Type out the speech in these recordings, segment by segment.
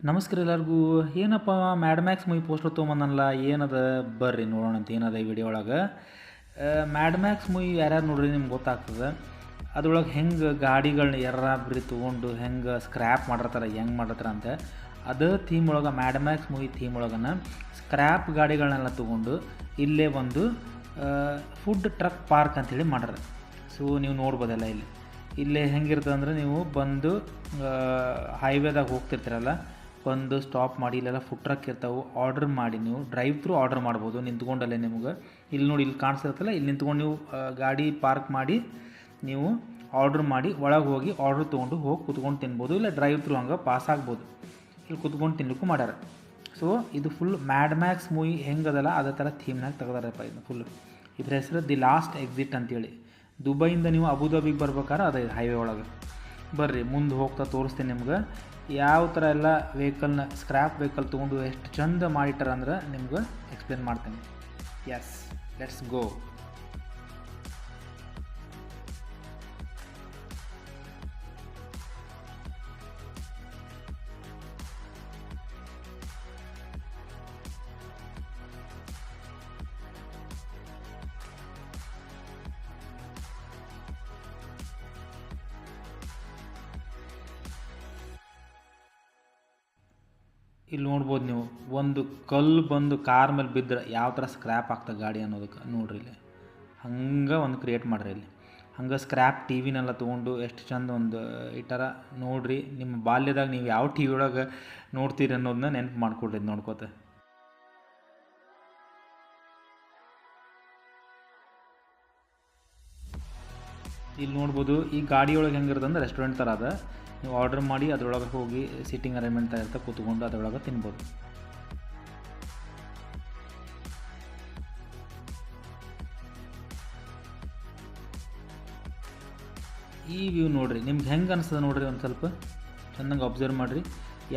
ನಮಸ್ಕಾರ ಎಲ್ಲರಿಗೂ. ಏನಪ್ಪ ಮ್ಯಾಡ್ ಮ್ಯಾಕ್ಸ್ ಮೂವಿ ಪೋಸ್ಟರ್ ತೊಗೊಂಬಂದನಲ್ಲ, ಏನದ ಬರ್ರಿ ನೋಡೋಣ ಅಂತ ಏನದ ಈ ವಿಡಿಯೋ ಒಳಗೆ. ಮ್ಯಾಡ್ ಮ್ಯಾಕ್ಸ್ ಮೂವಿ ಯಾರ್ಯಾರು ನೋಡ್ರಿ ನಿಮ್ಗೆ ಗೊತ್ತಾಗ್ತದೆ. ಅದ್ರೊಳಗೆ ಹೆಂಗೆ ಗಾಡಿಗಳನ್ನ ಬರೀ ತೊಗೊಂಡು ಹೆಂಗೆ ಸ್ಕ್ರ್ಯಾಪ್ ಮಾಡಿರ್ತಾರೆ, ಹೆಂಗೆ ಮಾಡಿರ್ತಾರೆ ಅಂತ. ಅದು ಥೀಮ್ ಒಳಗೆ ಮ್ಯಾಡ್ ಮ್ಯಾಕ್ಸ್ ಮೂವಿ ಥೀಮ್ ಒಳಗನ ಸ್ಕ್ರ್ಯಾಪ್ ಗಾಡಿಗಳನ್ನೆಲ್ಲ ತೊಗೊಂಡು ಇಲ್ಲೇ ಒಂದು ಫುಡ್ ಟ್ರಕ್ ಪಾರ್ಕ್ ಅಂಥೇಳಿ ಮಾಡ್ಯಾರ. ಸೊ ನೀವು ನೋಡ್ಬೋದಲ್ಲ ಇಲ್ಲೇ ಹೆಂಗಿರ್ತದೆ ಅಂದರೆ, ನೀವು ಬಂದು ಹೈವೇದಾಗ ಹೋಗ್ತಿರ್ತೀರಲ್ಲ, ಬಂದು ಸ್ಟಾಪ್ ಮಾಡಿ ಇಲ್ಲೆಲ್ಲ ಫುಡ್ ಟ್ರಕ್ ಇರ್ತಾವೆ. ಆರ್ಡ್ರ್ ಮಾಡಿ ನೀವು ಡ್ರೈವ್ ಥ್ರೂ ಆರ್ಡ್ರ್ ಮಾಡ್ಬೋದು ನಿಂತ್ಕೊಂಡಲ್ಲೇ. ನಿಮ್ಗೆ ಇಲ್ಲಿ ನೋಡಿ, ಇಲ್ಲಿ ಕಾಣಿಸ್ತಿರ್ತಲ್ಲ, ಇಲ್ಲಿ ನಿಂತ್ಕೊಂಡು ನೀವು ಗಾಡಿ ಪಾರ್ಕ್ ಮಾಡಿ ನೀವು ಆರ್ಡ್ರ್ ಮಾಡಿ ಒಳಗೆ ಹೋಗಿ ಆರ್ಡ್ರ್ ತೊಗೊಂಡು ಹೋಗಿ ಕುತ್ಕೊಂಡು ತಿನ್ಬೋದು. ಇಲ್ಲ ಡ್ರೈವ್ ಥ್ರೂ ಹಂಗೆ ಪಾಸ್ ಆಗ್ಬೋದು. ಇಲ್ಲಿ ಕುತ್ಕೊಂಡು ತಿನ್ಲಿಕ್ಕೂ ಮಾಡ್ಯಾರ. ಸೊ ಇದು ಫುಲ್ ಮ್ಯಾಡ್ ಮ್ಯಾಕ್ಸ್ ಮೂವಿ ಹೆಂಗದಲ್ಲ ಅದೇ ಥರ ಥೀಮ್ನಾಗ ತೆಗ್ದಾರಪ್ಪ. ಇದು ಫುಲ್ ಇದ್ರ ಹೆಸರು ದಿ ಲಾಸ್ಟ್ ಎಕ್ಸಿಟ್ ಅಂತೇಳಿ. ದುಬೈಯಿಂದ ನೀವು ಅಬುದಾಬಿಗೆ ಬರ್ಬೇಕಾದ್ರೆ ಅದೇ ಹೈವೇ ಒಳಗೆ ಬರ್ರಿ. ಮುಂದೆ ಹೋಗ್ತಾ ತೋರಿಸ್ತೀನಿ ನಿಮ್ಗೆ ಯಾವ ಥರ ಎಲ್ಲ ವೆಹಿಕಲ್ನ ಸ್ಕ್ರ್ಯಾಪ್ ವೆಹಿಕಲ್ ತೊಗೊಂಡು ಎಷ್ಟು ಚಂದ ಮಾಡಿಟ್ಟಾರ ಅಂದ್ರೆ ನಿಮ್ಗೆ ಎಕ್ಸ್ಪ್ಲೇನ್ ಮಾಡ್ತೀನಿ. Yes, let's go. ಇಲ್ಲಿ ನೋಡ್ಬೋದು ನೀವು, ಒಂದು ಕಲ್ಲು ಬಂದು ಕಾರ್ ಮೇಲೆ ಬಿದ್ದರೆ ಯಾವ ಥರ ಸ್ಕ್ರ್ಯಾಪ್ ಆಗ್ತದೆ ಗಾಡಿ ಅನ್ನೋದಕ್ಕೆ ನೋಡ್ರಿ. ಇಲ್ಲಿ ಹಂಗೆ ಒಂದು ಕ್ರಿಯೇಟ್ ಮಾಡ್ರಿ. ಇಲ್ಲಿ ಹಂಗೆ ಸ್ಕ್ರ್ಯಾಪ್ ಟಿ ವಿನೆಲ್ಲ ತೊಗೊಂಡು ಎಷ್ಟು ಚಂದ ಒಂದು ಈ ಥರ ನೋಡಿರಿ. ನಿಮ್ಮ ಬಾಲ್ಯದಾಗ ನೀವು ಯಾವ ಟಿ ವಿ ಒಳಗೆ ನೋಡ್ತೀರಿ ಅನ್ನೋದನ್ನ ನೆನಪು ಮಾಡ್ಕೊಡ್ರಿ ನೋಡ್ಕೋತ. ಇಲ್ಲಿ ನೋಡ್ಬೋದು ಈ ಗಾಡಿಯೊಳಗೆ ಹೆಂಗಿರುತ್ತೆ ಅಂದ್ರೆ ರೆಸ್ಟೋರೆಂಟ್ ಥರ ಅದ. ನೀವು ಆರ್ಡ್ರ್ ಮಾಡಿ ಅದರೊಳಗೆ ಹೋಗಿ ಸಿಟ್ಟಿಂಗ್ ಅರೇಂಜ್ಮೆಂಟ್ ಇರುತ್ತೆ, ಕೂತ್ಕೊಂಡು ಅದರೊಳಗೆ ತಿನ್ಬೋದು. ಈ ವ್ಯೂ ನೋಡಿರಿ, ನಿಮ್ಗೆ ಹೆಂಗೆ ಅನಿಸ್ತದೆ ನೋಡಿರಿ. ಒಂದು ಸ್ವಲ್ಪ ಚೆನ್ನಾಗಿ ಅಬ್ಸರ್ವ್ ಮಾಡಿರಿ.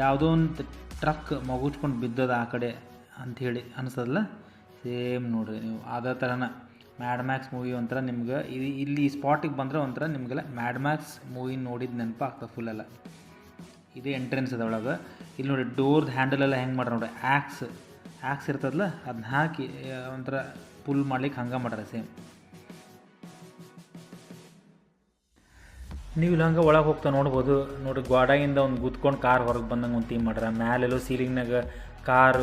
ಯಾವುದೋ ಒಂದು ಟ್ರಕ್ ಮಗುಚ್ಕೊಂಡು ಬಿದ್ದದ ಆ ಕಡೆ ಅಂಥೇಳಿ ಅನಿಸ್ತದಲ್ಲ, ಸೇಮ್ ನೋಡಿರಿ ನೀವು ಅದೇ ಥರನ ಮ್ಯಾಡ್ ಮ್ಯಾಕ್ಸ್ ಮೂವಿ ಒಂಥರ ನಿಮ್ಗೆ ಇಲ್ಲಿ ಈ ಸ್ಪಾಟಿಗೆ ಬಂದರೆ ಒಂಥರ ನಿಮಗೆಲ್ಲ ಮ್ಯಾಡ್ ಮ್ಯಾಕ್ಸ್ ಮೂವಿ ನೋಡಿದ ನೆನಪು ಆಗ್ತದೆ ಫುಲ್ಲೆಲ್ಲ. ಇದೇ ಎಂಟ್ರೆನ್ಸ್ ಅದ ಒಳಗೆ. ಇಲ್ಲಿ ನೋಡಿ ಡೋರ್ದು ಹ್ಯಾಂಡಲೆಲ್ಲ ಹೆಂಗೆ ಮಾಡ್ರೆ ನೋಡಿ, ಆ್ಯಕ್ಸ್ ಇರ್ತದಲ್ಲ ಅದನ್ನ ಹಾಕಿ ಒಂಥರ ಪುಲ್ ಮಾಡ್ಲಿಕ್ಕೆ ಹಂಗೆ ಮಾಡ್ರೆ ಸೇಮ್. ನೀವು ಇಲ್ಲಿ ಹಂಗೆ ಒಳಗೆ ಹೋಗ್ತಾ ನೋಡ್ಬೋದು. ನೋಡಿ ಗೋಡಾಗಿಂದ ಒಂದು ಗುದ್ಕೊಂಡು ಕಾರ್ ಹೊರಗೆ ಬಂದಂಗೆ ಒಂದು ಥೀಮ್ ಮಾಡ್ಯಾರ. ಮ್ಯಾಲೆಲ್ಲೋ ಸೀಲಿಂಗ್ನಾಗ ಕಾರ್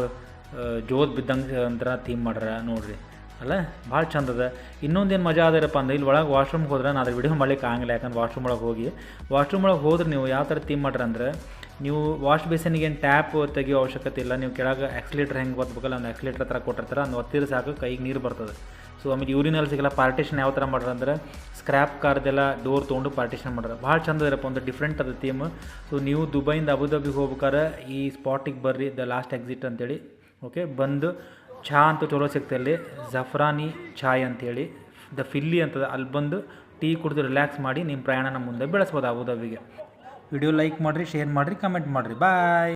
ಜೋತ್ ಬಿದ್ದಂಗೆ ಒಂಥರ ಥೀಮ್ ಮಾಡ್ಯಾರ ನೋಡಿರಿ. ಅಲ್ಲ ಭಾಳ ಚಂದ ಅದ. ಇನ್ನೊಂದೇನು ಮಜಾ ಅದರಪ್ಪ ಅಂದ್ರೆ, ಇಲ್ಲಿ ಒಳಗೆ ವಾಶ್ರೂಮ್ಗೆ ಹೋದ್ರೆ ನಾನು ಅದ್ರ ವಿಡಿಯೋ ಮಾಡ್ಲಿಕ್ಕೆ ಆಗಂಗಿಲ್ಲ, ಯಾಕಂದ್ರೆ ವಾಶ್ರೂಮ್ ಒಳಗೆ ಹೋದ್ರೆ ನೀವು ಯಾವ ಥರ ಥೀಮ್ ಮಾಡ್ರಿ ಅಂದ್ರೆ, ನೀವು ವಾಶ್ ಬೇಸಿನಿಗೆ ಏನು ಟ್ಯಾಪ್ ತೆಗಿಯೋ ಅವಶ್ಯಕತೆ ಇಲ್ಲ. ನೀವು ಕೆಳಗೆ ಆಕ್ಸಿಲೇಟರ್ ಹೆಂಗೆ ಒತ್ತಬೇಕಲ್ಲ, ಒಂದು ಆಕ್ಸಿಲೇಟರ್ ಥರ ಕೊಟ್ಟಿರ್ತಾರೆ, ಒಂದು ಒತ್ತಿದ್ರೆ ಸಾಕು ಕೈಗೆ ನೀರು ಬರ್ತದೆ. ಸೊ ಆಮೇಲೆ ಯೂರಿನಲ್ಲಿ ಸಿಗಲ್ಲ. ಪಾರ್ಟಿಷನ್ ಯಾವ ಥರ ಮಾಡ್ರೆ ಅಂದ್ರೆ, ಸ್ಕ್ರ್ಯಾಪ್ ಕಾರ್ದೆಲ್ಲ ಡೋರ್ ತೊಗೊಂಡು ಪಾರ್ಟಿಷನ್ ಮಾಡ್ರೆ ಭಾಳ ಚಂದ ಇರಪ್ಪ. ಒಂದು ಡಿಫ್ರೆಂಟ್ ಅದ ಥೀಮ್. ಸೊ ನೀವು ದುಬೈಯಿಂದ ಅಬುದಾಬಿಗೆ ಹೋಗ್ಬೇಕಾರೆ ಈ ಸ್ಪಾಟಿಗೆ ಬರ್ರಿ, ದ ಲಾಸ್ಟ್ ಎಕ್ಸಿಟ್ ಅಂತೇಳಿ. ಓಕೆ, ಬಂದು ಚಹಾ ಅಂತೂ ಚಲೋ ಸಿಗ್ತದೆ ಅಲ್ಲಿ, ಜಫ್ರಾನಿ ಚಾಯ್ ಅಂಥೇಳಿ, ದ ಫಿಲ್ಲಿ ಅಂತದ. ಅಲ್ಲಿ ಬಂದು ಟೀ ಕುಡಿದು ರಿಲ್ಯಾಕ್ಸ್ ಮಾಡಿ ನಿಮ್ಮ ಪ್ರಯಾಣನ ಮುಂದೆ ಬೆಳೆಸ್ಬೋದು ಅಬುದಾಬಿಗೆ. ವಿಡಿಯೋ ಲೈಕ್ ಮಾಡಿರಿ, ಶೇರ್ ಮಾಡಿರಿ, ಕಮೆಂಟ್ ಮಾಡಿರಿ. ಬಾಯ್.